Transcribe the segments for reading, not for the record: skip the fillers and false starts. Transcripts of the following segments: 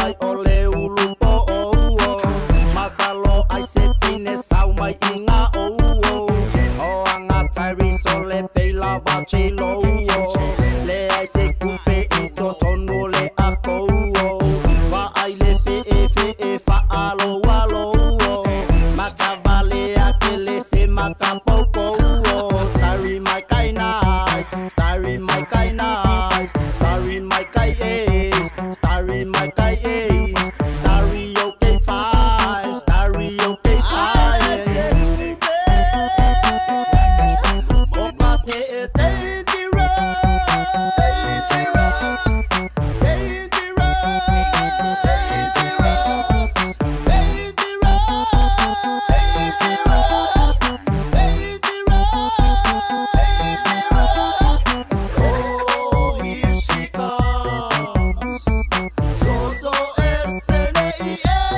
ai ole ulupo Masalo ai se tine sau mai inga O anga tairi sole peila wachelo Le ai se kupe ito tonu le ako Wa ai le fe fa alo alo Makavale akele se makapoko Starry my kai nice, starry my kai nice Starry my kai ace, starry my kai ace Starry okay fine, starry okay fine Opa te dangerous, Oh, here she comes. So S-N-A-E-L.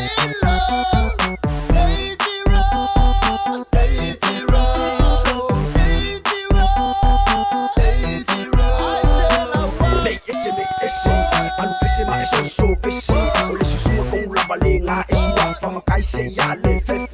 Dangerous, dangerous, dangerous. So, esse, olha se sua com lava lenha, esse uafa, macai, sei, ale, fefe.